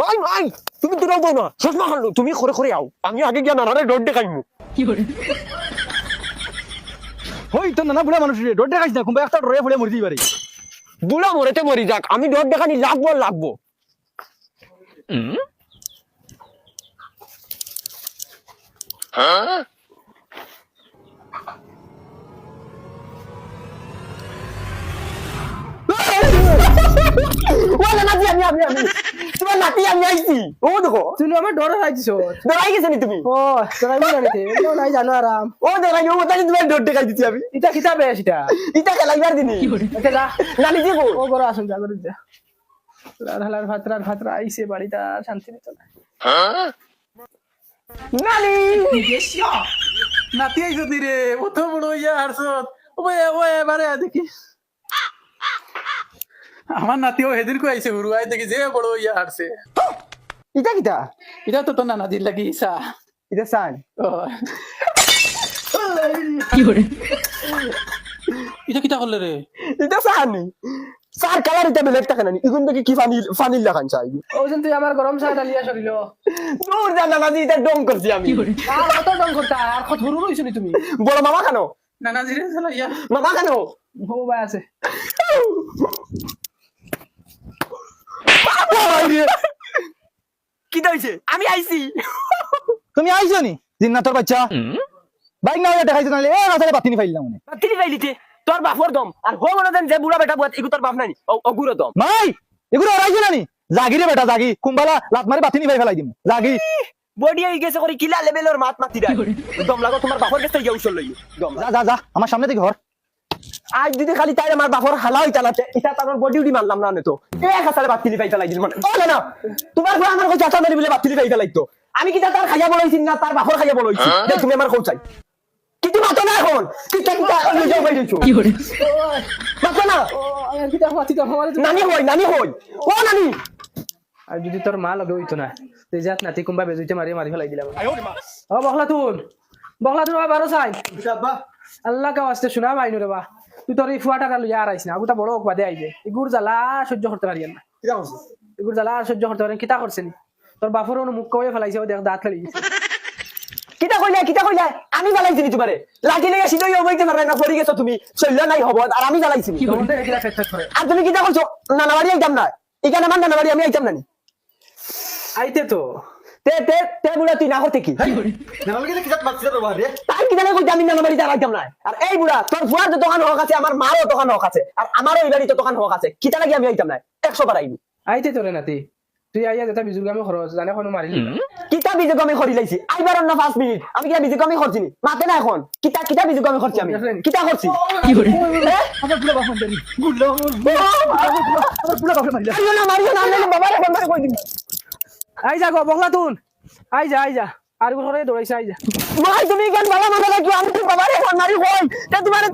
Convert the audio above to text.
নাই নাই তুমি দৌড়াবো না চশমা খালো তুমি করে করে আও আমি আগে গিয়া নানারে ডর দেখাইমু কি করে হই তো নানা বুড়া মানুষ রে ডর দেখাইছ না কুম্বা একটা ডরে পড়ে মরি দিবারে বুড়া মরেতে মরি যাক আমি ডর দেখানি লাগবো লাগবো ওলা নাতি আমি তোমার নাতি আমি আইছি ও দেখো তুমি আমার ডরে রাখছিস ডরাই গেছে নি তুমি ও ডরাই না রে এও নাই জানো আরাম ও দেখাই ও তাই তোমার ডর দেখাই দিছি আমি ইটা কিতাবে সেটা ইটা খেলাইবার দিনি ওকে যা নানি দিব ও বড় আসুন যা করে যা রাধালার ভাতরা আইছে বাড়িটা শান্তি নিত না নানি নাতি আইছো রে অত বড় ইয়া হারছত ও এবারে দেখি আমার নাতিও হেদিন কো আইছে হুরুয়াই দেখি যে বড় ইয়া হারছে ইটা কিটা এটা তো না নাদির লাগি ইসা ইটা সান ও কি করে এটা কিটা করলে রে ইটা সানি সার কালার ইটা বেলেট টাকা নানি ইগুন দেখি কি ফানি লাগান চাই ও যেন তুই আমার গরম চা ডালিয়া সরিল দূর জানা নানি ইটা ডং করছি আমি কি করে আর কত ডং করতা আর কত হুরু রইছ নি তুমি বড় মামা কেন নানা জিরে চলা ইয়া মামা কেন ও ভাই আছে কি হইছে আমি আইছি তুমি আইছো নি জিন্নাতর বাচ্চা বাইক না দেখাইছ না এ মাথায় বাতিনি ফাইলাম মনে তিনি পাইলিতে তোর বাপর দম আর হো মনে দেন যে বুড়া বেটা বুয়াত ইগু তোর বাপ নাই অগুরো দম নাই এগুলো আইছো না নি জাগি রে বেটা জাগি কুম্বালা লাত মারি বাতিনি ফাই ফেলাই দিম জাগি বডি আই গেছে করে কিলা লেভেলের মাত মাতি দেয় দম লাগো তোমার বাপর কাছে গিয়ে উছল লই দম যা যা যা আমার সামনে থেকে ঘর আজ যদি খালি তাই আমার বাপর হালা হই চালাতে এটা তো আমার বডি উডি মারলাম না তো এক হাজারে বাতিলি পাই ফেলাই দিল মানে ও না তোমার ঘর আমার কই চাচা মারি বলে বাতিলি পাই ফেলাইতো আমি কি তার খাইয়া বলাইছি না তার বাপর খাইয়া বলাইছি তুমি আমার কই চাই কিন্তু মাতো না এখন কিটা লই যাও বাই দিছো কি করে মাতো না ও আর কিটা ফাতি তো আমার নানি হই ও নানি আর যদি তোর মা লগে হইতো না তুই যাত নাতি কুম্বা বেজুইতে মারি ফেলাই দিলাম ও বখলাতুন বারো চাই আল্লাহ কা ওয়াস্তে শোনা মাইনু রে বা তুই তোর এই ফুয়াটা লইয়া আর আইস না আগুটা বড় বাদে আইবে ইগুর জ্বালা সহ্য করতে পারি না ইগুর জ্বালা সহ্য করতে পারেন কিতা করছেন তোর বাপর মুখ কয়ে ফেলাইছে ও দেখ দাঁত ফেলে গেছে কিটা কইলা আমি জ্বালাইছি তোমারে লাঠি লেগে সিধই হইতে পারবে না পড়ি গেছো তুমি চললা নাই হবো আর আমি জ্বালাইছি তোমাদের এগুলা ফেট করে আর তুমি কিটা কইছো নানা বাড়ি আইতাম না এখানে আমার নানা বাড়ি আমি আইতাম না আইতে তো তে বুড়া তুই না করতে কি তাই কি জানে কইতে আমি নানা বাড়ি আইতাম না আর এই বুড়া তোর ফুয়ার দোকান হক আছে আমার মারও দোকান হক আছে আর আমারও এই বাড়িতে দোকান হক আছে কিটা লাগি আমি আইতাম না 100 বার আইবি আইতে তো রে নাতি তুই আইয়া যেটা বিজুর গামে খরচ জানে কোনো মারিলি কিটা বিজুক আমি খরি লাইছি আইবার না 5 মিনিট আমি কিটা বিজুক আমি খরছি নি মাতে না এখন কিটা বিজুক আমি খরছি আমি কিটা খরছি কি করে আমার পুরো বাপ মারি গুল্লো আমার পুরো বাপ মারি মারিও না আমি বাবারে ফোন করে কই দিবি আই যা গো বখলাতুন আই যা আর ঘরে দৌড়াইছে আই যা মাই তুমি কেন বাবা মাথা রাখো আমি তো বাবারে ফোন মারি কই তে তোমারে